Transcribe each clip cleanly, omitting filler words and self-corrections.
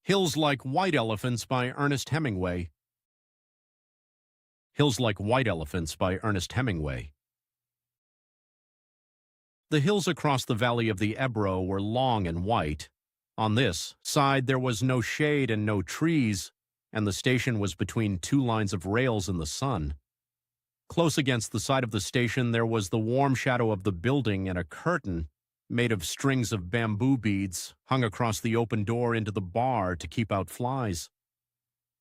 Hills Like White Elephants by Ernest Hemingway. Hills Like White Elephants by Ernest Hemingway. The hills across the valley of the Ebro were long and white. On this side there was no shade and no trees, and the station was between two lines of rails in the sun. Close against the side of the station there was the warm shadow of the building, and a curtain made of strings of bamboo beads hung across the open door into the bar to keep out flies.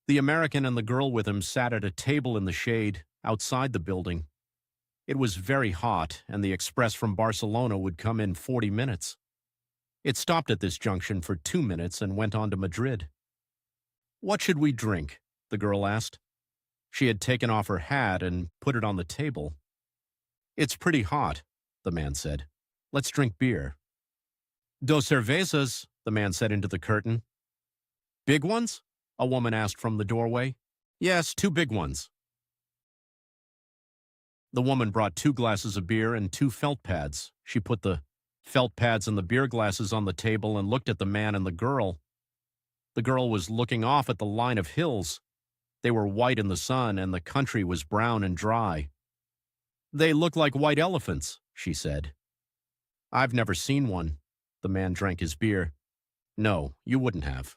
The American and the girl with him sat at a table in the shade outside the building. It was very hot, and the express from Barcelona would come in 40 minutes. It stopped at this junction for 2 minutes and went on to Madrid. "What should we drink?" the girl asked. She had taken off her hat and put it on the table. "It's pretty hot," the man said. "Let's drink beer." "Dos cervezas," the man said into the curtain. "Big ones?" a woman asked from the doorway. "Yes, 2 big ones." The woman brought 2 glasses of beer and 2 felt pads. She put the felt pads and the beer glasses on the table and looked at the man and the girl. The girl was looking off at the line of hills. They were white in the sun, and the country was brown and dry. "They look like white elephants," she said. "I've never seen one." The man drank his beer. "No, you wouldn't have."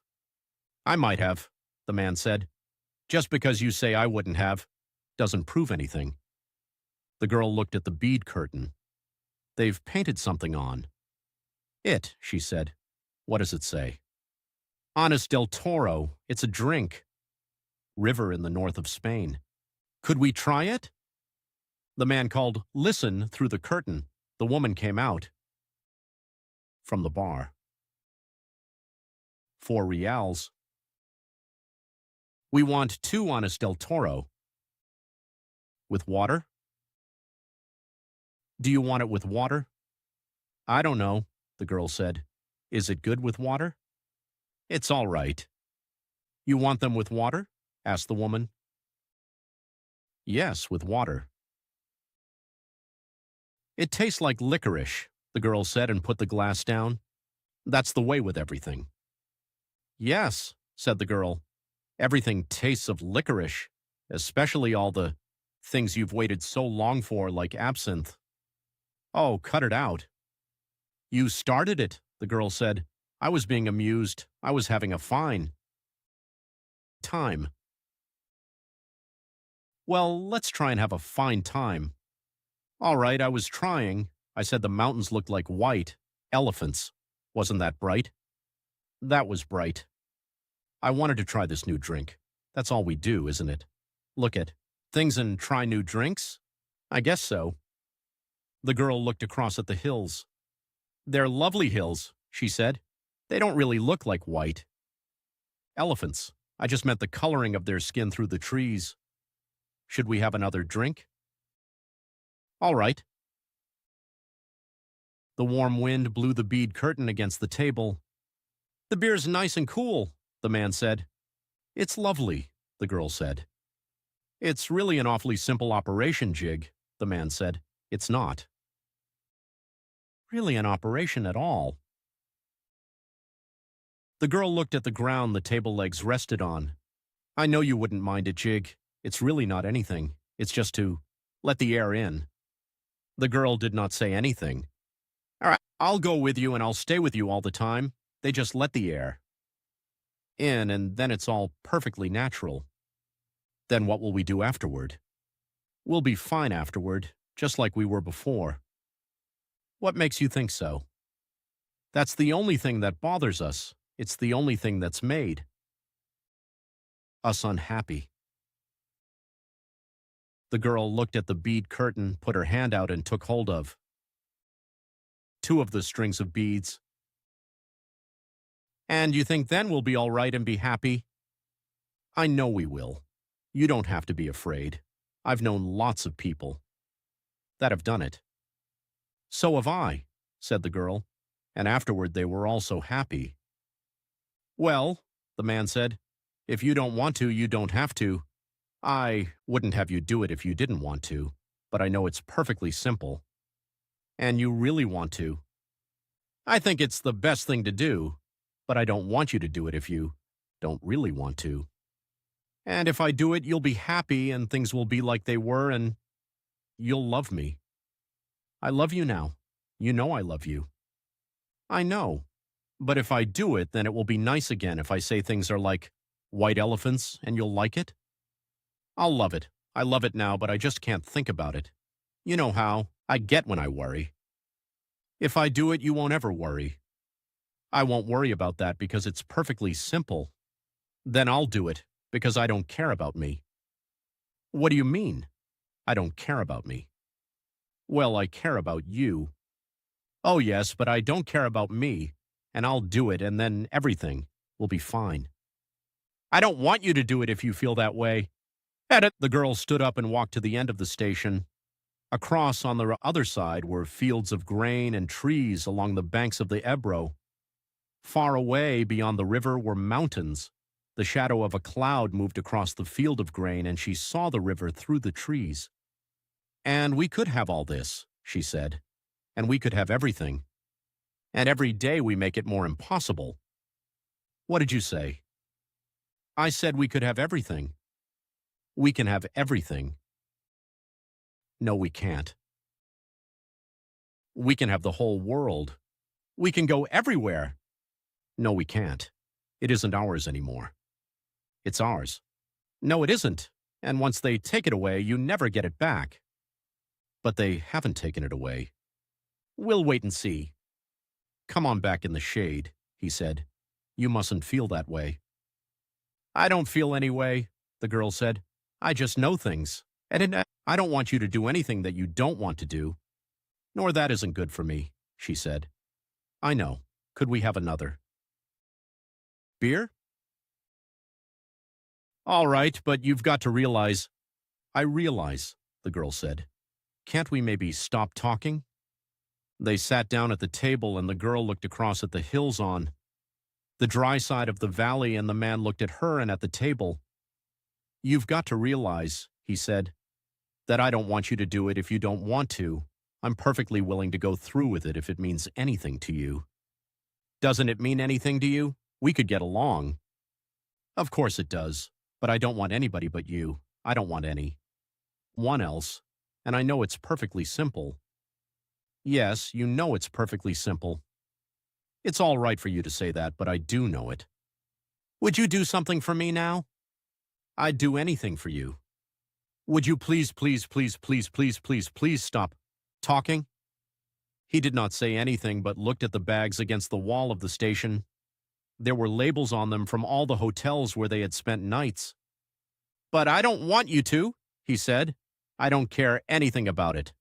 "I might have," the man said. "Just because you say I wouldn't have doesn't prove anything." The girl looked at the bead curtain. "They've painted something on." "It," she said. "What does it say?" "Anas del Toro. It's a drink. River in the north of Spain." "Could we try it?" The man called, "Listen," through the curtain. The woman came out from the bar. 4 reals. "We want 2 Anas del Toro." "With water?" "Do you want it with water?" "I don't know," the girl said. "Is it good with water?" "It's all right." "You want them with water?" asked the woman. "Yes, with water." "It tastes like licorice," the girl said and put the glass down. "That's the way with everything." "Yes," said the girl. "Everything tastes of licorice, especially all the things you've waited so long for, like absinthe." "Oh, cut it out." "You started it," the girl said. "I was being amused. I was having a fine time." "Well, let's try and have a fine time." "All right, I was trying. I said the mountains looked like white elephants. Wasn't that bright?" "That was bright." "I wanted to try this new drink. That's all we do, isn't it? Look at things and try new drinks? I guess so." The girl looked across at the hills. "They're lovely hills," she said. "They don't really look like white elephants. I just meant the coloring of their skin through the trees. Should we have another drink?" "All right." The warm wind blew the bead curtain against the table. "The beer's nice and cool," the man said. "It's lovely," the girl said. "It's really an awfully simple operation, Jig," the man said. "It's not really an operation at all." The girl looked at the ground the table legs rested on. "I know you wouldn't mind it, Jig. It's really not anything. It's just to let the air in." The girl did not say anything. "All right, I'll go with you and I'll stay with you all the time. They just let the air in, and then it's all perfectly natural." "Then what will we do afterward?" "We'll be fine afterward, just like we were before." "What makes you think so?" "That's the only thing that bothers us. It's the only thing that's made us unhappy." The girl looked at the bead curtain, put her hand out, and took hold of 2 of the strings of beads. "And you think then we'll be all right and be happy?" "I know we will. You don't have to be afraid. I've known lots of people that have done it." "So have I," said the girl, "and afterward they were all so happy." "Well," the man said, "if you don't want to, you don't have to. I wouldn't have you do it if you didn't want to, but I know it's perfectly simple. And you really want to. I think it's the best thing to do, but I don't want you to do it if you don't really want to. And if I do it, you'll be happy and things will be like they were and you'll love me. I love you now. You know I love you. I know. But if I do it, then it will be nice again if I say things are like white elephants and you'll like it. I'll love it. I love it now, but I just can't think about it. You know how. I get when I worry. If I do it, you won't ever worry. I won't worry about that because it's perfectly simple. Then I'll do it because I don't care about me. What do you mean? I don't care about me. Well, I care about you. Oh, yes, but I don't care about me, and I'll do it, and then everything will be fine. I don't want you to do it if you feel that way. Edit. The girl stood up and walked to the end of the station. Across on the other side were fields of grain and trees along the banks of the Ebro. Far away beyond the river were mountains. The shadow of a cloud moved across the field of grain, and she saw the river through the trees. And we could have all this, she said, and we could have everything. And every day we make it more impossible. What did you say? I said we could have everything. We can have everything. No, we can't. We can have the whole world. We can go everywhere. No, we can't. It isn't ours anymore. It's ours. No, it isn't. And once they take it away, you never get it back. But they haven't taken it away. We'll wait and see. Come on back in the shade, he said. You mustn't feel that way. I don't feel any way, the girl said. I just know things. And I don't want you to do anything that you don't want to do. Nor that isn't good for me, she said. I know. Could we have another? Beer? All right, but you've got to realize. I realize, the girl said. Can't we maybe stop talking? They sat down at the table and the girl looked across at the hills on the dry side of the valley, and the man looked at her and at the table. You've got to realize, he said, that I don't want you to do it if you don't want to. I'm perfectly willing to go through with it if it means anything to you. Doesn't it mean anything to you? We could get along. Of course it does, but I don't want anybody but you. I don't want any one else, and I know it's perfectly simple. Yes, you know it's perfectly simple. It's all right for you to say that, but I do know it. Would you do something for me now? I'd do anything for you. Would you please stop talking? He did not say anything but looked at the bags against the wall of the station. There were labels on them from all the hotels where they had spent nights. But I don't want you to, he said. I don't care anything about it.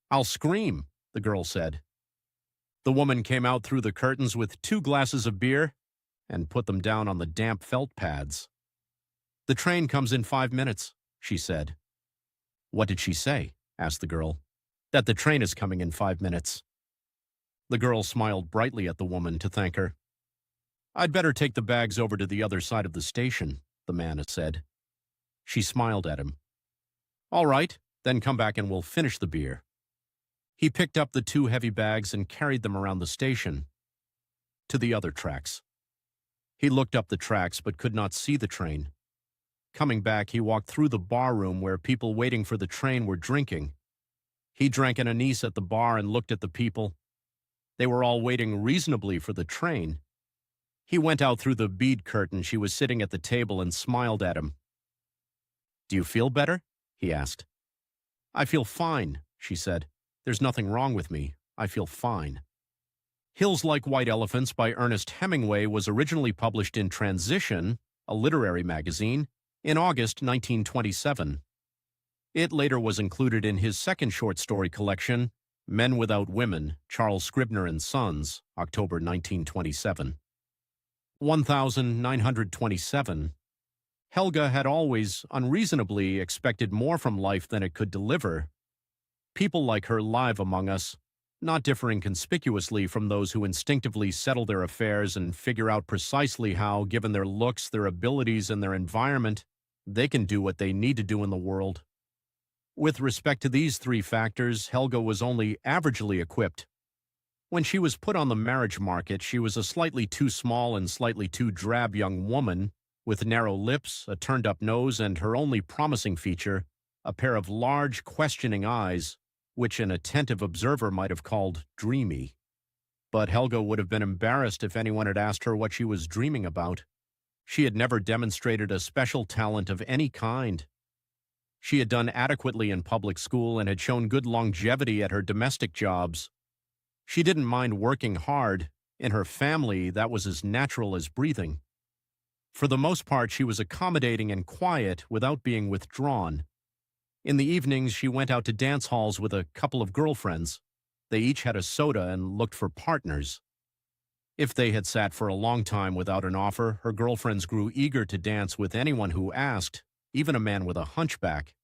I'll scream, the girl said. The woman came out through the curtains with 2 glasses of beer and put them down on the damp felt pads. The train comes in 5 minutes, she said. What did she say? Asked the girl. That the train is coming in 5 minutes. The girl smiled brightly at the woman to thank her. I'd better take the bags over to the other side of the station, the man said. She smiled at him. All right, then come back and we'll finish the beer. He picked up the 2 heavy bags and carried them around the station to the other tracks. He looked up the tracks but could not see the train. Coming back, he walked through the bar room where people waiting for the train were drinking. He drank an anise at the bar and looked at the people. They were all waiting reasonably for the train. He went out through the bead curtain. She was sitting at the table and smiled at him. Do you feel better? He asked. I feel fine, she said. There's nothing wrong with me. I feel fine. Hills Like White Elephants by Ernest Hemingway was originally published in Transition, a literary magazine, in August 1927. It later was included in his second short story collection, Men Without Women, Charles Scribner and Sons, October 1927. 1927. Helga had always unreasonably expected more from life than it could deliver. People like her live among us, not differing conspicuously from those who instinctively settle their affairs and figure out precisely how, given their looks, their abilities, and their environment, they can do what they need to do in the world. With respect to these 3 factors, Helga was only averagely equipped. When she was put on the marriage market, she was a slightly too small and slightly too drab young woman with narrow lips, a turned-up nose, and her only promising feature, a pair of large, questioning eyes, which an attentive observer might have called dreamy. But Helga would have been embarrassed if anyone had asked her what she was dreaming about. She had never demonstrated a special talent of any kind. She had done adequately in public school and had shown good longevity at her domestic jobs. She didn't mind working hard. In her family, that was as natural as breathing. For the most part, she was accommodating and quiet without being withdrawn. In the evenings, she went out to dance halls with a couple of girlfriends. They each had a soda and looked for partners. If they had sat for a long time without an offer, her girlfriends grew eager to dance with anyone who asked, even a man with a hunchback.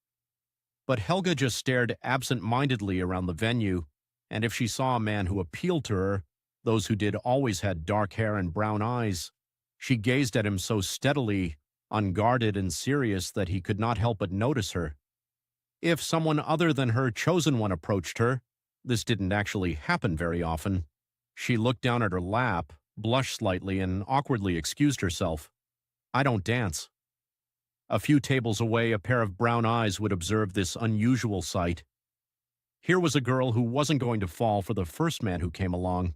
But Helga just stared absent-mindedly around the venue, and if she saw a man who appealed to her, those who did always had dark hair and brown eyes. She gazed at him so steadily, unguarded and serious, that he could not help but notice her. If someone other than her chosen one approached her, this didn't actually happen very often, she looked down at her lap, blushed slightly, and awkwardly excused herself. "I don't dance." A few tables away, a pair of brown eyes would observe this unusual sight. Here was a girl who wasn't going to fall for the first man who came along.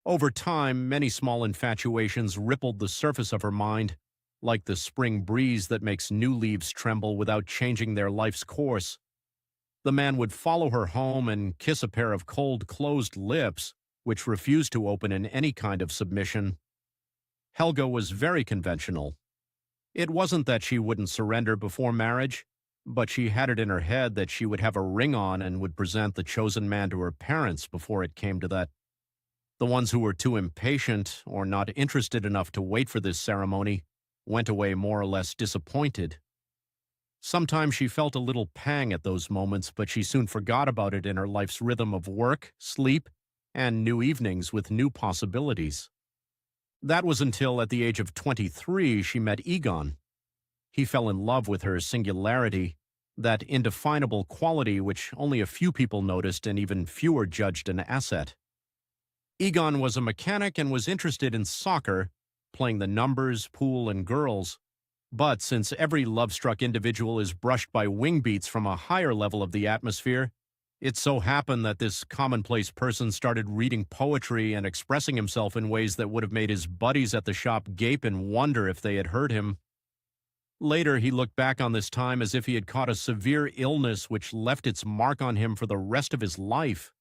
Over time, many small infatuations rippled the surface of her mind, like the spring breeze that makes new leaves tremble without changing their life's course. The man would follow her home and kiss a pair of cold, closed lips, which refused to open in any kind of submission. Helga was very conventional. It wasn't that she wouldn't surrender before marriage, but she had it in her head that she would have a ring on and would present the chosen man to her parents before it came to that. The ones who were too impatient or not interested enough to wait for this ceremony went away more or less disappointed. Sometimes she felt a little pang at those moments, but she soon forgot about it in her life's rhythm of work, sleep, and new evenings with new possibilities. That was until, at the age of 23, she met Egon. He fell in love with her singularity, that indefinable quality which only a few people noticed and even fewer judged an asset. Egon was a mechanic and was interested in soccer, playing the numbers, pool, and girls. But since every love-struck individual is brushed by wing beats from a higher level of the atmosphere, it so happened that this commonplace person started reading poetry and expressing himself in ways that would have made his buddies at the shop gape in wonder if they had heard him. Later, he looked back on this time as if he had caught a severe illness which left its mark on him for the rest of his life.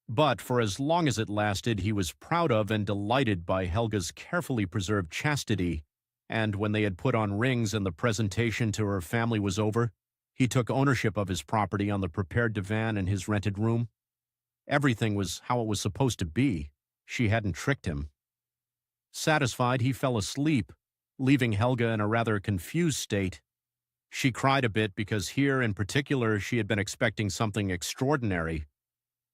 But for as long as it lasted, he was proud of and delighted by Helga's carefully preserved chastity, and when they had put on rings and the presentation to her family was over, he took ownership of his property on the prepared divan in his rented room. Everything was how it was supposed to be. She hadn't tricked him. Satisfied, he fell asleep, leaving Helga in a rather confused state. She cried a bit because here, in particular, she had been expecting something extraordinary.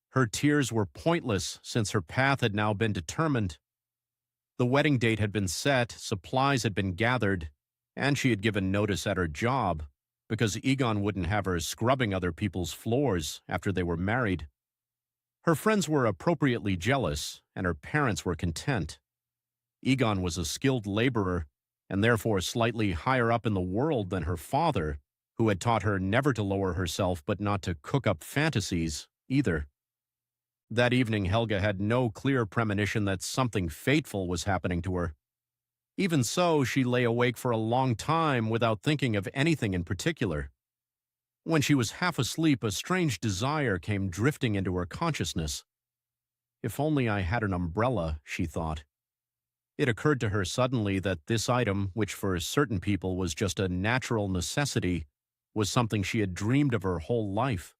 Her tears were pointless since her path had now been determined. The wedding date had been set, supplies had been gathered, and she had given notice at her job, because Egon wouldn't have her scrubbing other people's floors after they were married. Her friends were appropriately jealous, and her parents were content. Egon was a skilled laborer, and therefore slightly higher up in the world than her father, who had taught her never to lower herself but not to cook up fantasies, either. That evening, Helga had no clear premonition that something fateful was happening to her. Even so, she lay awake for a long time without thinking of anything in particular. When she was half asleep, a strange desire came drifting into her consciousness. If only I had an umbrella, she thought. It occurred to her suddenly that this item, which for certain people was just a natural necessity, was something she had dreamed of her whole life.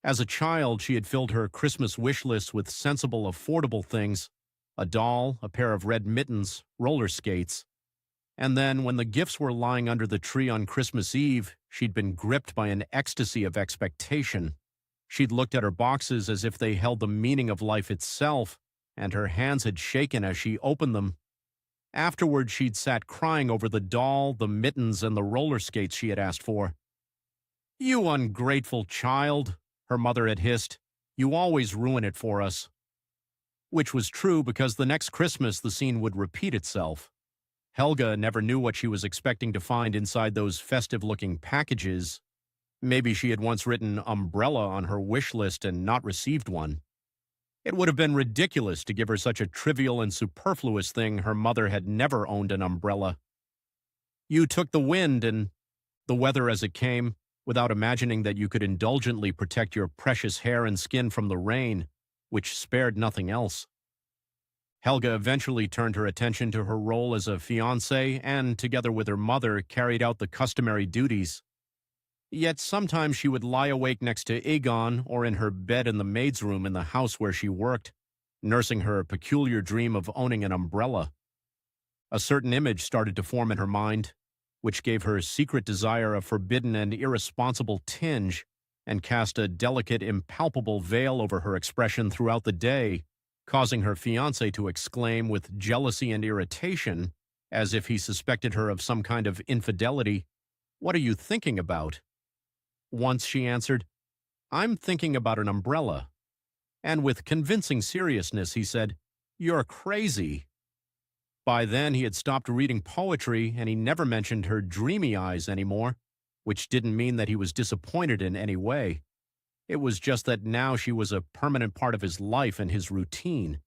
As a child, she had filled her Christmas wish list with sensible, affordable things: a doll, a pair of red mittens, roller skates. And then, when the gifts were lying under the tree on Christmas Eve, she'd been gripped by an ecstasy of expectation. She'd looked at her boxes as if they held the meaning of life itself, and her hands had shaken as she opened them. Afterward, she'd sat crying over the doll, the mittens, and the roller skates she had asked for. "You ungrateful child," her mother had hissed. "You always ruin it for us." which was true because the next Christmas the scene would repeat itself. Helga never knew what she was expecting to find inside those festive-looking packages. Maybe she had once written umbrella on her wish list and not received one. It would have been ridiculous to give her such a trivial and superfluous thing. Her mother had never owned an umbrella. You took the wind and the weather as it came, without imagining that you could indulgently protect your precious hair and skin from the rain, which spared nothing else. Helga eventually turned her attention to her role as a fiancée and, together with her mother, carried out the customary duties. Yet sometimes she would lie awake next to Egon or in her bed in the maid's room in the house where she worked, nursing her peculiar dream of owning an umbrella. A certain image started to form in her mind, which gave her secret desire a forbidden and irresponsible tinge and cast a delicate, impalpable veil over her expression throughout the day, causing her fiancé to exclaim with jealousy and irritation, as if he suspected her of some kind of infidelity, "What are you thinking about?" Once she answered, "I'm thinking about an umbrella." And with convincing seriousness he said, "You're crazy." By then he had stopped reading poetry and he never mentioned her dreamy eyes anymore, which didn't mean that he was disappointed in any way. It was just that now she was a permanent part of his life and his routine.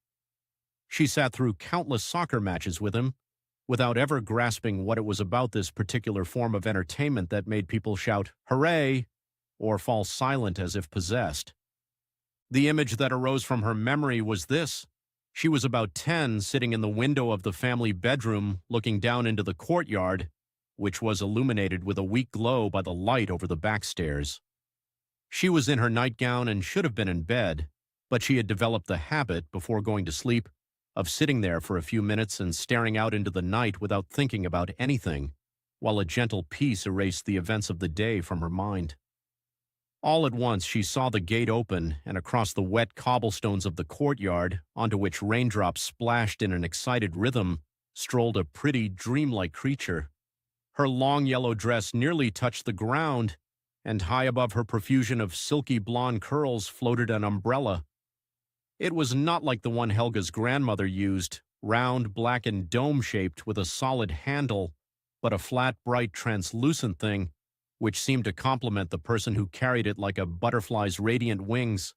She sat through countless soccer matches with him, without ever grasping what it was about this particular form of entertainment that made people shout, "Hooray!" or fall silent as if possessed. The image that arose from her memory was this. She was about 10, sitting in the window of the family bedroom, looking down into the courtyard, which was illuminated with a weak glow by the light over the back stairs. She was in her nightgown and should have been in bed, but she had developed the habit, before going to sleep, of sitting there for a few minutes and staring out into the night without thinking about anything, while a gentle peace erased the events of the day from her mind. All at once she saw the gate open, and across the wet cobblestones of the courtyard, onto which raindrops splashed in an excited rhythm, strolled a pretty, dreamlike creature. Her long yellow dress nearly touched the ground, and high above her profusion of silky blonde curls floated an umbrella. It was not like the one Helga's grandmother used, round, black, and dome-shaped with a solid handle, but a flat, bright, translucent thing, which seemed to complement the person who carried it like a butterfly's radiant wings.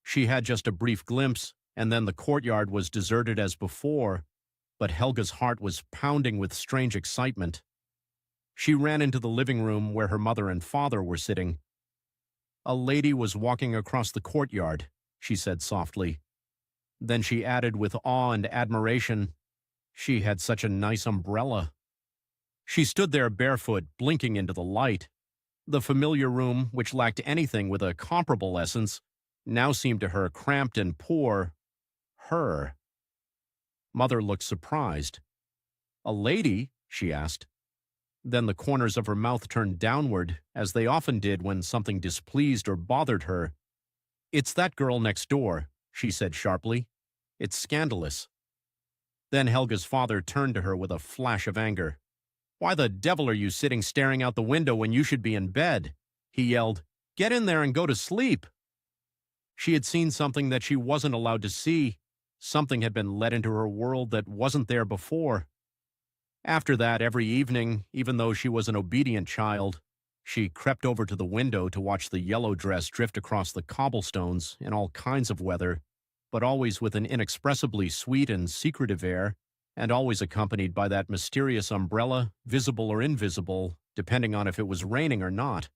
She had just a brief glimpse, and then the courtyard was deserted as before, but Helga's heart was pounding with strange excitement. She ran into the living room where her mother and father were sitting. "A lady was walking across the courtyard," she said softly. Then she added with awe and admiration, "She had such a nice umbrella." She stood there barefoot, blinking into the light. The familiar room, which lacked anything with a comparable essence, now seemed to her cramped and poor. Her. Mother looked surprised. "A lady?" she asked. Then the corners of her mouth turned downward, as they often did when something displeased or bothered her. "It's that girl next door," she said sharply. "It's scandalous." Then Helga's father turned to her with a flash of anger. "Why the devil are you sitting staring out the window when you should be in bed?" he yelled. "Get in there and go to sleep." She had seen something that she wasn't allowed to see. Something had been let into her world that wasn't there before. After that, every evening, even though she was an obedient child, she crept over to the window to watch the yellow dress drift across the cobblestones in all kinds of weather, but always with an inexpressibly sweet and secretive air, and always accompanied by that mysterious umbrella, visible or invisible, depending on if it was raining or not.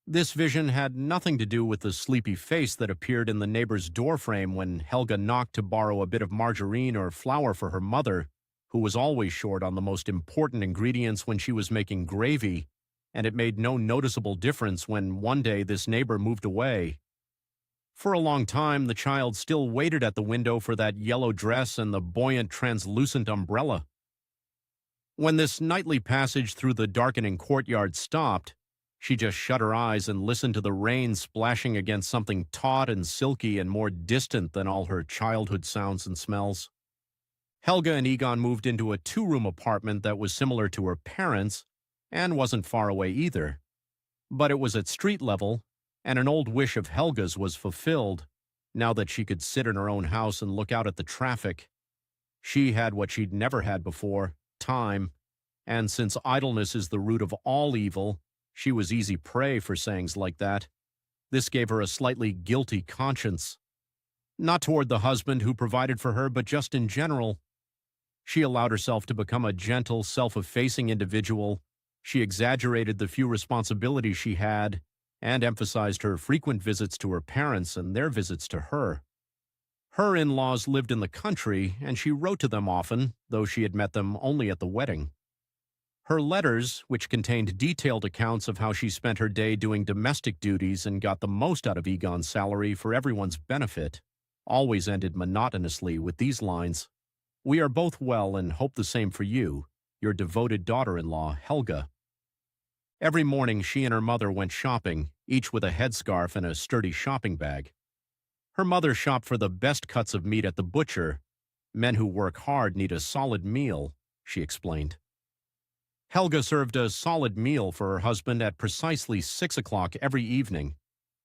This vision had nothing to do with the sleepy face that appeared in the neighbor's doorframe when Helga knocked to borrow a bit of margarine or flour for her mother, who was always short on the most important ingredients when she was making gravy, and it made no noticeable difference when one day this neighbor moved away. For a long time, the child still waited at the window for that yellow dress and the buoyant, translucent umbrella. When this nightly passage through the darkening courtyard stopped, she just shut her eyes and listened to the rain splashing against something taut and silky and more distant than all her childhood sounds and smells. Helga and Egon moved into a two-room apartment that was similar to her parents' and wasn't far away either. But it was at street level, and an old wish of Helga's was fulfilled. Now that she could sit in her own house and look out at the traffic, she had what she'd never had before, time, and since idleness is the root of all evil, she was easy prey for sayings like that. This gave her a slightly guilty conscience. Not toward the husband who provided for her, but just in general. She allowed herself to become a gentle, self-effacing individual. She exaggerated the few responsibilities she had and emphasized her frequent visits to her parents and their visits to her. Her in-laws lived in the country, and she wrote to them often, though she had met them only at the wedding. Her letters, which contained detailed accounts of how she spent her day doing domestic duties and got the most out of Egon's salary for everyone's benefit, always ended monotonously with these lines: "We are both well and hope the same for you, your devoted daughter-in-law, Helga." Every morning she and her mother went shopping, each with a headscarf and a sturdy shopping bag. Her mother shopped for the best cuts of meat at the butcher. Men who work hard need a solid meal, she explained. Helga served a solid meal for her husband at precisely 6 o'clock every evening,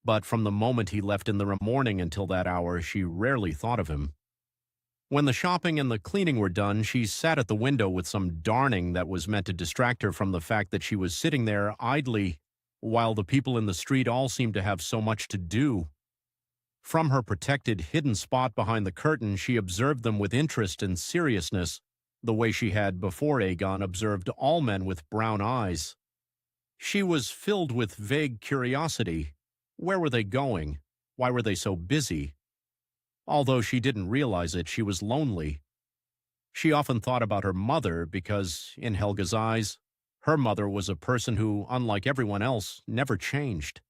but from the moment he left in the morning until that hour, she rarely thought of him. When the shopping and the cleaning were done, she sat at the window with some darning that was meant to distract her from the fact that she was sitting there idly while the people in the street all seemed to have so much to do. From her protected, hidden spot behind the curtain, she observed them with interest and seriousness, the way she had before Aegon observed all men with brown eyes. She was filled with vague curiosity. Where were they going? Why were they so busy? Although she didn't realize it, she was lonely. She often thought about her mother because, in Helga's eyes, her mother was a person who, unlike everyone else, never changed.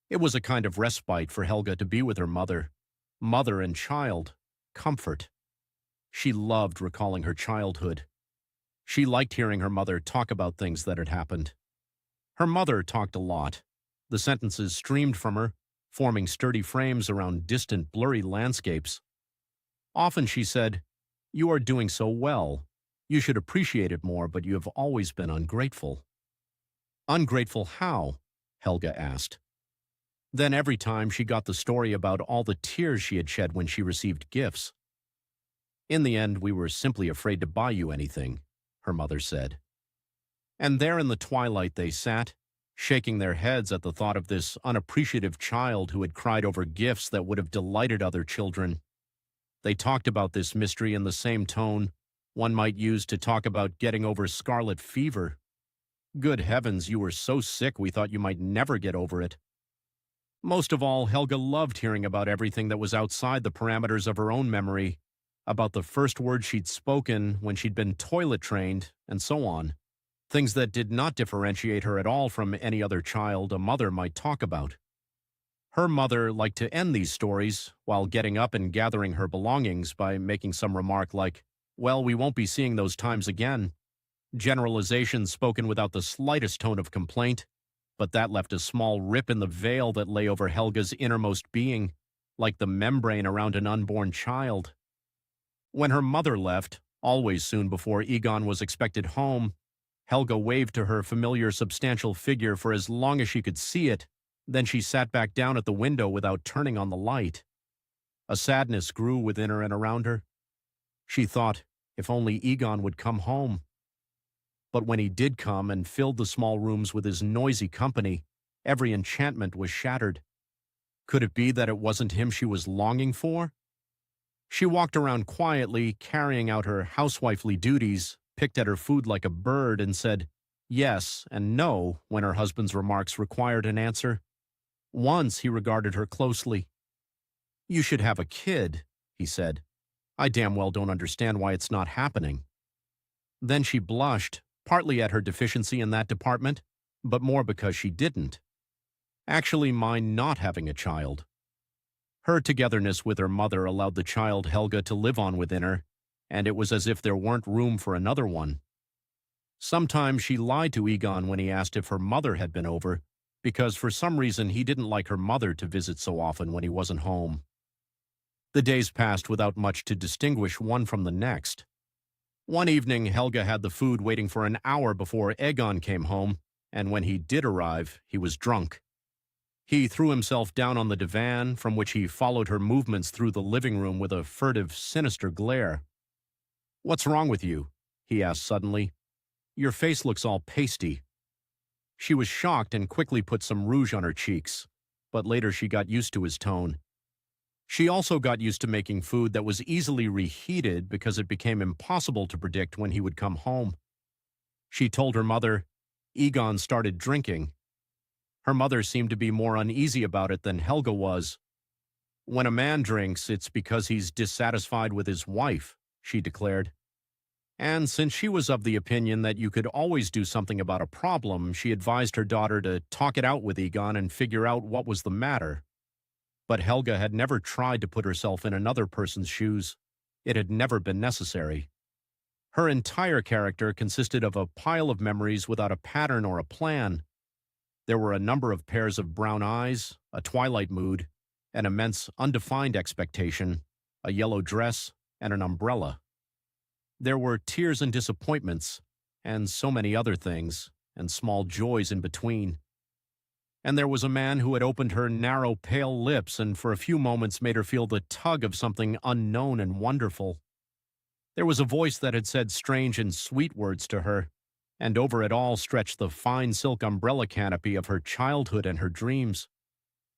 It was a kind of respite for Helga to be with her mother. Mother and child. Comfort. She loved recalling her childhood. She liked hearing her mother talk about things that had happened. Her mother talked a lot. The sentences streamed from her, forming sturdy frames around distant, blurry landscapes. Often she said, "You are doing so well. You should appreciate it more, but you have always been ungrateful." Ungrateful how? Helga asked. Then every time she got the story about all the tears she had shed when she received gifts. "In the end, we were simply afraid to buy you anything," her mother said. And there in the twilight they sat, shaking their heads at the thought of this unappreciative child who had cried over gifts that would have delighted other children. They talked about this mystery in the same tone one might use to talk about getting over scarlet fever. "Good heavens, you were so sick we thought you might never get over it." Most of all, Helga loved hearing about everything that was outside the parameters of her own memory, about the first words she'd spoken when she'd been toilet trained, and so on. Things that did not differentiate her at all from any other child a mother might talk about. Her mother liked to end these stories while getting up and gathering her belongings by making some remark like, "Well, we won't be seeing those times again." Generalizations spoken without the slightest tone of complaint, but that left a small rip in the veil that lay over Helga's innermost being, like the membrane around an unborn child. When her mother left, always soon before Egon was expected home, Helga waved to her familiar substantial figure for as long as she could see it, then she sat back down at the window without turning on the light. A sadness grew within her and around her. She thought, if only Egon would come home. But when he did come and filled the small rooms with his noisy company, every enchantment was shattered. Could it be that it wasn't him she was longing for? She walked around quietly, carrying out her housewifely duties, picked at her food like a bird, and said yes and no when her husband's remarks required an answer. Once he regarded her closely. "You should have a kid," he said. "I damn well don't understand why it's not happening." Then she blushed, partly at her deficiency in that department, but more because she didn't actually mind not having a child. Her togetherness with her mother allowed the child Helga to live on within her, and it was as if there weren't room for another one. Sometimes she lied to Egon when he asked if her mother had been over, because for some reason he didn't like her mother to visit so often when he wasn't home. The days passed without much to distinguish one from the next. One evening, Helga had the food waiting for an hour before Egon came home, and when he did arrive, he was drunk. He threw himself down on the divan, from which he followed her movements through the living room with a furtive, sinister glare. "What's wrong with you?" he asked suddenly. "Your face looks all pasty." She was shocked and quickly put some rouge on her cheeks, but later she got used to his tone. She also got used to making food that was easily reheated because it became impossible to predict when he would come home. She told her mother, "Egon started drinking." Her mother seemed to be more uneasy about it than Helga was. "When a man drinks, it's because he's dissatisfied with his wife," she declared. And since she was of the opinion that you could always do something about a problem, she advised her daughter to talk it out with Egon and figure out what was the matter. But Helga had never tried to put herself in another person's shoes. It had never been necessary. Her entire character consisted of a pile of memories without a pattern or a plan. There were a number of pairs of brown eyes, a twilight mood, an immense undefined expectation, a yellow dress, and an umbrella. There were tears and disappointments, and so many other things, and small joys in between. And there was a man who had opened her narrow, pale lips and for a few moments made her feel the tug of something unknown and wonderful. There was a voice that had said strange and sweet words to her, and over it all stretched the fine silk umbrella canopy of her childhood and her dreams.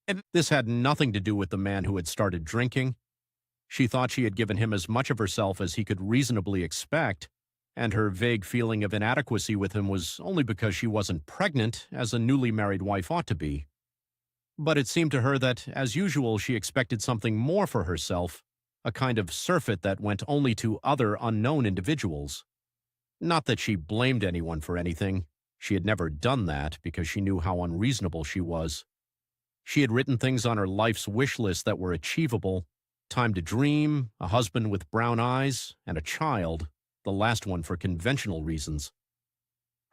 And this had nothing to do with the man who had started drinking. She thought she had given him as much of herself as he could reasonably expect, and her vague feeling of inadequacy with him was only because she wasn't pregnant, as a newly married wife ought to be. But it seemed to her that, as usual, she expected something more for herself, a kind of surfeit that went only to other unknown individuals. Not that she blamed anyone for anything. She had never done that because she knew how unreasonable she was. She had written things on her life's wish list that were achievable: time to dream, a husband with brown eyes, and a child, the last one for conventional reasons.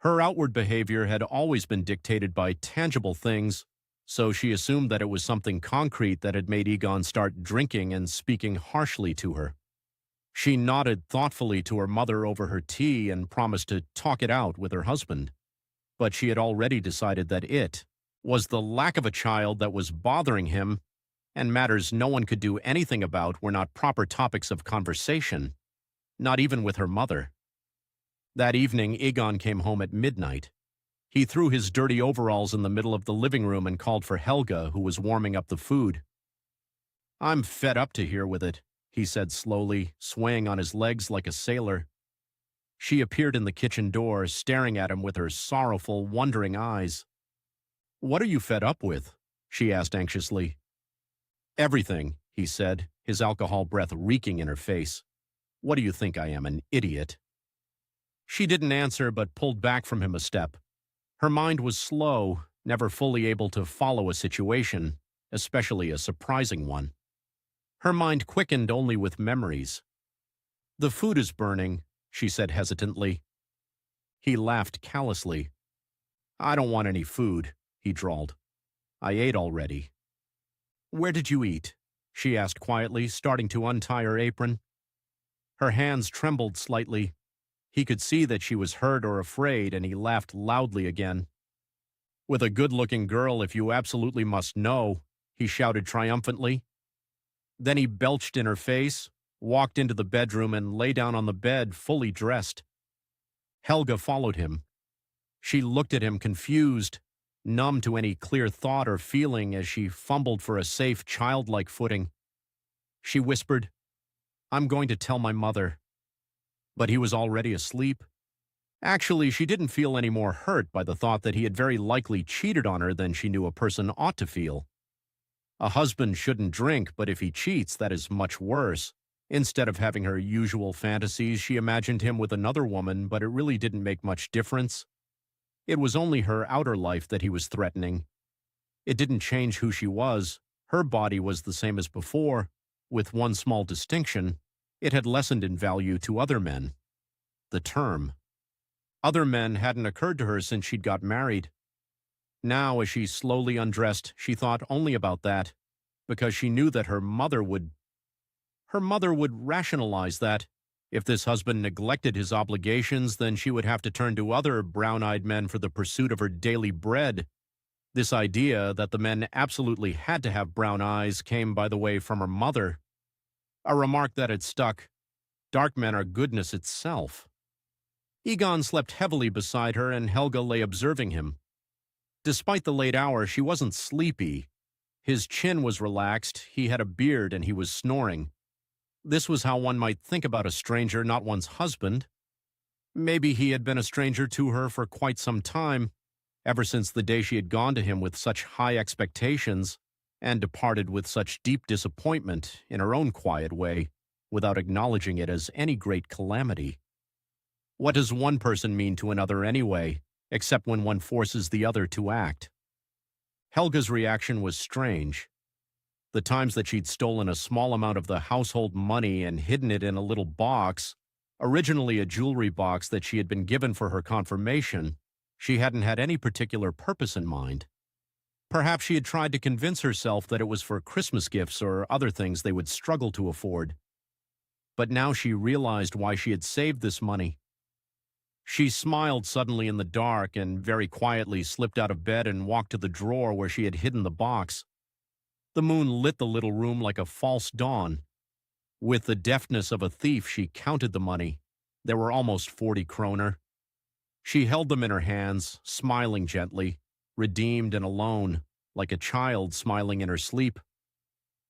Her outward behavior had always been dictated by tangible things, so she assumed that it was something concrete that had made Egon start drinking and speaking harshly to her. She nodded thoughtfully to her mother over her tea and promised to talk it out with her husband. But she had already decided that it was the lack of a child that was bothering him, and matters no one could do anything about were not proper topics of conversation, not even with her mother. That evening, Egon came home at midnight. He threw his dirty overalls in the middle of the living room and called for Helga, who was warming up the food. "I'm fed up to here with it," he said slowly, swaying on his legs like a sailor. She appeared in the kitchen door, staring at him with her sorrowful, wondering eyes. "What are you fed up with?" she asked anxiously. "Everything," he said, his alcohol breath reeking in her face. "What do you think I am, an idiot?" She didn't answer but pulled back from him a step. Her mind was slow, never fully able to follow a situation, especially a surprising one. Her mind quickened only with memories. "The food is burning," she said hesitantly. He laughed callously. "I don't want any food," he drawled. "I ate already." "Where did you eat?" she asked quietly, starting to untie her apron. Her hands trembled slightly. He could see that she was hurt or afraid, and he laughed loudly again. "With a good-looking girl, if you absolutely must know," he shouted triumphantly. Then he belched in her face, walked into the bedroom, and lay down on the bed, fully dressed. Helga followed him. She looked at him confused, numb to any clear thought or feeling as she fumbled for a safe, childlike footing. She whispered, "I'm going to tell my mother." But he was already asleep. Actually, she didn't feel any more hurt by the thought that he had very likely cheated on her than she knew a person ought to feel. A husband shouldn't drink, but if he cheats, that is much worse. Instead of having her usual fantasies, she imagined him with another woman, but it really didn't make much difference. It was only her outer life that he was threatening. It didn't change who she was. Her body was the same as before, with one small distinction. It had lessened in value to other men. The term. Other men hadn't occurred to her since she'd got married. Now, as she slowly undressed, she thought only about that, because she knew that her mother would rationalize that. If this husband neglected his obligations, then she would have to turn to other brown-eyed men for the pursuit of her daily bread. This idea that the men absolutely had to have brown eyes came, by the way, from her mother, a remark that had stuck. Dark men are goodness itself. Egon slept heavily beside her, and Helga lay observing him. Despite the late hour, she wasn't sleepy. His chin was relaxed, he had a beard, and he was snoring. This was how one might think about a stranger, not one's husband. Maybe he had been a stranger to her for quite some time, ever since the day she had gone to him with such high expectations and departed with such deep disappointment in her own quiet way, without acknowledging it as any great calamity. What does one person mean to another anyway, except when one forces the other to act? Helga's reaction was strange. The times that she'd stolen a small amount of the household money and hidden it in a little box, originally a jewelry box that she had been given for her confirmation, she hadn't had any particular purpose in mind. Perhaps she had tried to convince herself that it was for Christmas gifts or other things they would struggle to afford. But now she realized why she had saved this money. She smiled suddenly in the dark and very quietly slipped out of bed and walked to the drawer where she had hidden the box. The moon lit the little room like a false dawn. With the deftness of a thief, she counted the money. There were almost 40 kroner. She held them in her hands, smiling gently, redeemed and alone, like a child smiling in her sleep.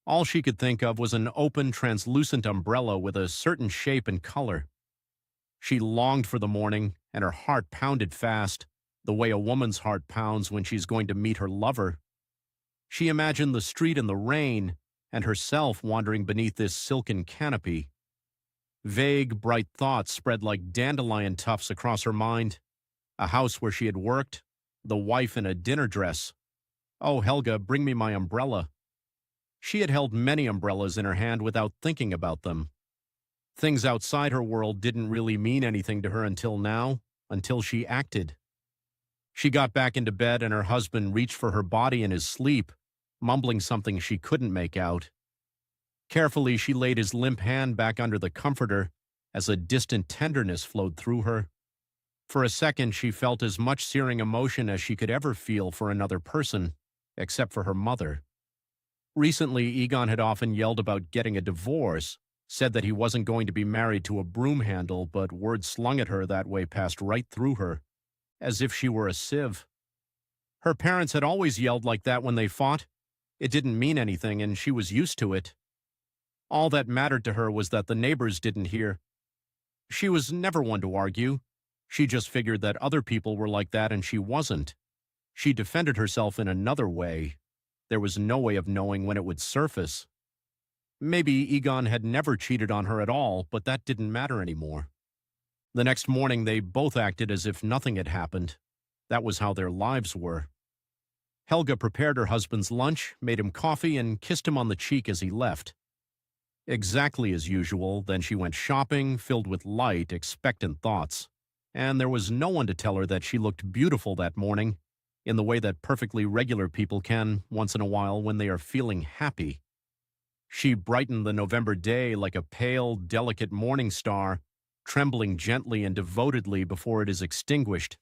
All she could think of was an open, translucent umbrella with a certain shape and color. She longed for the morning, and her heart pounded fast, the way a woman's heart pounds when she's going to meet her lover. She imagined the street in the rain, and herself wandering beneath this silken canopy. Vague, bright thoughts spread like dandelion tufts across her mind. A house where she had worked, the wife in a dinner dress. Oh, Helga, bring me my umbrella. She had held many umbrellas in her hand without thinking about them. Things outside her world didn't really mean anything to her until now, until she acted. She got back into bed and her husband reached for her body in his sleep, mumbling something she couldn't make out. Carefully, she laid his limp hand back under the comforter as a distant tenderness flowed through her. For a second, she felt as much searing emotion as she could ever feel for another person, except for her mother. Recently, Egon had often yelled about getting a divorce, said that he wasn't going to be married to a broom handle, but words slung at her that way passed right through her, as if she were a sieve. Her parents had always yelled like that when they fought. It didn't mean anything, and she was used to it. All that mattered to her was that the neighbors didn't hear. She was never one to argue. She just figured that other people were like that and she wasn't. She defended herself in another way. There was no way of knowing when it would surface. Maybe Egon had never cheated on her at all, but that didn't matter anymore. The next morning, they both acted as if nothing had happened. That was how their lives were. Helga prepared her husband's lunch, made him coffee, and kissed him on the cheek as he left. Exactly as usual, then she went shopping, filled with light, expectant thoughts. And there was no one to tell her that she looked beautiful that morning, in the way that perfectly regular people can once in a while when they are feeling happy. She brightened the November day like a pale, delicate morning star, trembling gently and devotedly before it is extinguished.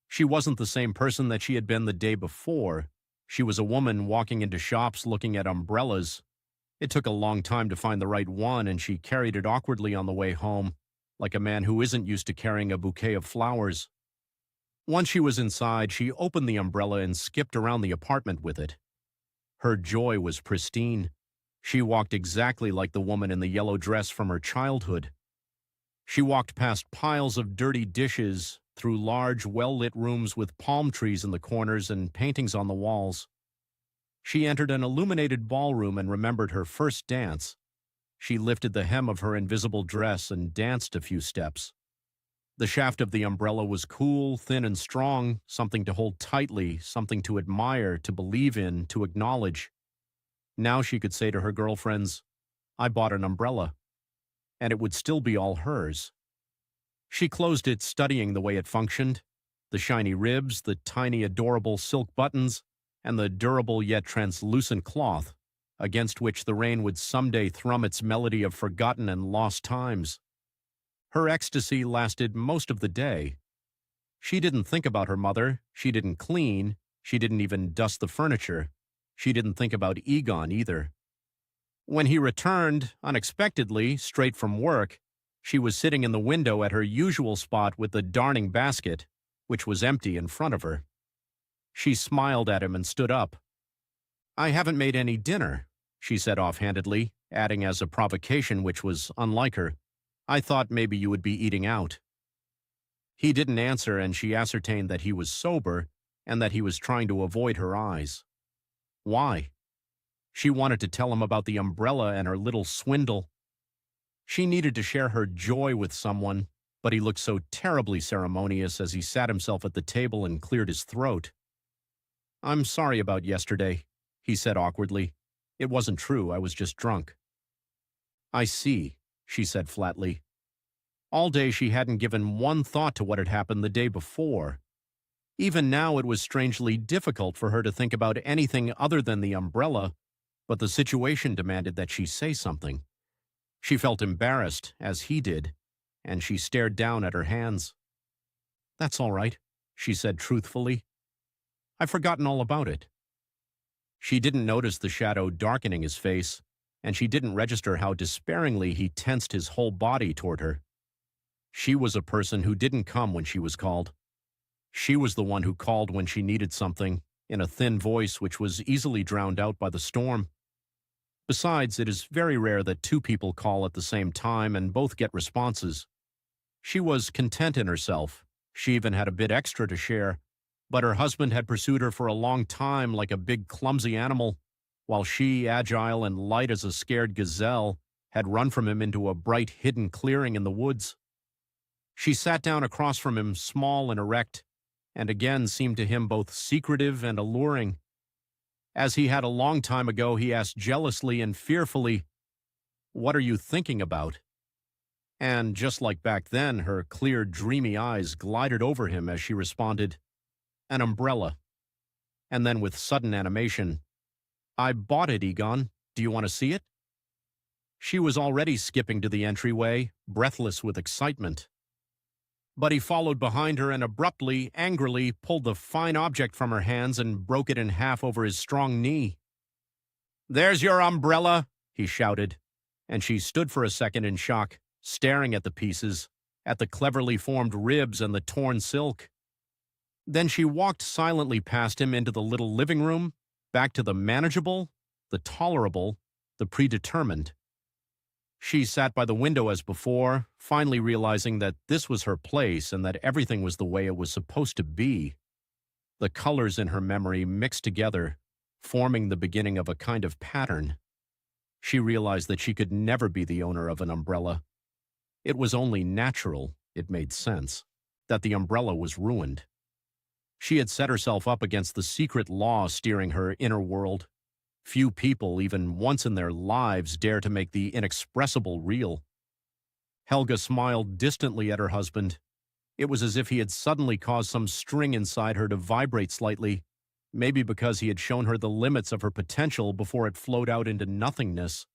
She wasn't the same person that she had been the day before. She was a woman walking into shops looking at umbrellas. It took a long time to find the right one, and she carried it awkwardly on the way home, like a man who isn't used to carrying a bouquet of flowers. Once she was inside, she opened the umbrella and skipped around the apartment with it. Her joy was pristine. She walked exactly like the woman in the yellow dress from her childhood. She walked past piles of dirty dishes, through large, well-lit rooms with palm trees in the corners and paintings on the walls. She entered an illuminated ballroom and remembered her first dance. She lifted the hem of her invisible dress and danced a few steps. The shaft of the umbrella was cool, thin, and strong, something to hold tightly, something to admire, to believe in, to acknowledge. Now she could say to her girlfriends, "I bought an umbrella," and it would still be all hers. She closed it, studying the way it functioned, the shiny ribs, the tiny, adorable silk buttons, and the durable yet translucent cloth, against which the rain would someday thrum its melody of forgotten and lost times. Her ecstasy lasted most of the day. She didn't think about her mother, she didn't clean, She didn't even dust the furniture. She didn't think about Egon either. When he returned, unexpectedly, straight from work, she was sitting in the window at her usual spot with the darning basket, which was empty in front of her. She smiled at him and stood up. "I haven't made any dinner," she said offhandedly, adding as a provocation which was unlike her, "I thought maybe you would be eating out." He didn't answer, and she ascertained that he was sober and that he was trying to avoid her eyes. Why? She wanted to tell him about the umbrella and her little swindle. She needed to share her joy with someone, but he looked so terribly ceremonious as he sat himself at the table and cleared his throat. "I'm sorry about yesterday," he said awkwardly. "It wasn't true, I was just drunk." "I see," she said flatly. All day she hadn't given one thought to what had happened the day before. Even now it was strangely difficult for her to think about anything other than the umbrella, but the situation demanded that she say something. She felt embarrassed, as he did, and she stared down at her hands. "That's all right," she said truthfully. "I've forgotten all about it." She didn't notice the shadow darkening his face, and she didn't register how despairingly he tensed his whole body toward her. She was a person who didn't come when she was called. She was the one who called when she needed something, in a thin voice which was easily drowned out by the storm. Besides, it is very rare that two people call at the same time and both get responses. She was content in herself. She even had a bit extra to share, but her husband had pursued her for a long time like a big clumsy animal, while she, agile and light as a scared gazelle, had run from him into a bright hidden clearing in the woods. She sat down across from him, small and erect, and again seemed to him both secretive and alluring. As he had a long time ago, he asked jealously and fearfully, "What are you thinking about?" And just like back then, her clear, dreamy eyes glided over him as she responded, "An umbrella." And then with sudden animation, "I bought it, Egon. Do you want to see it?" She was already skipping to the entryway, breathless with excitement. But he followed behind her and abruptly, angrily, pulled the fine object from her hands and broke it in half over his strong knee. "There's your umbrella," he shouted, and she stood for a second in shock, staring at the pieces, at the cleverly formed ribs and the torn silk. Then she walked silently past him into the little living room, back to the manageable, the tolerable, the predetermined. She sat by the window as before, finally realizing that this was her place and that everything was the way it was supposed to be. The colors in her memory mixed together, forming the beginning of a kind of pattern. She realized that she could never be the owner of an umbrella. It was only natural, it made sense, that the umbrella was ruined. She had set herself up against the secret law steering her inner world. Few people, even once in their lives, dare to make the inexpressible real. Helga smiled distantly at her husband. It was as if he had suddenly caused some string inside her to vibrate slightly, maybe because he had shown her the limits of her potential before it flowed out into nothingness.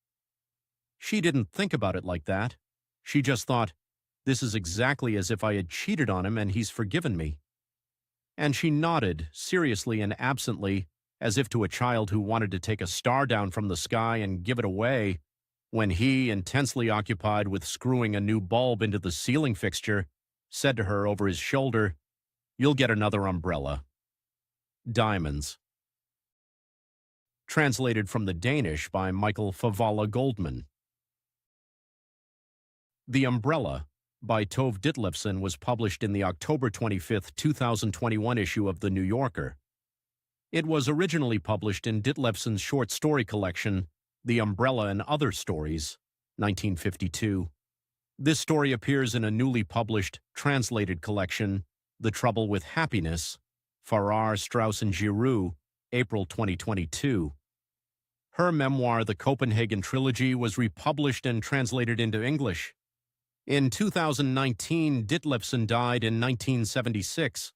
She didn't think about it like that. She just thought, "This is exactly as if I had cheated on him and he's forgiven me." And she nodded, seriously and absently, as if to a child who wanted to take a star down from the sky and give it away, when he, intensely occupied with screwing a new bulb into the ceiling fixture, said to her over his shoulder, "You'll get another umbrella." Diamonds. Translated from the Danish by Michael Favala Goldman. The Umbrella, by Tove Ditlevsen, was published in the October 25, 2021 issue of The New Yorker. It was originally published in Ditlevsen's short story collection, The Umbrella and Other Stories, 1952. This story appears in a newly published, translated collection, The Trouble with Happiness, Farrar, Straus and Giroux, April 2022. Her memoir, The Copenhagen Trilogy, was republished and translated into English. In 2019, Ditlevsen died in 1976,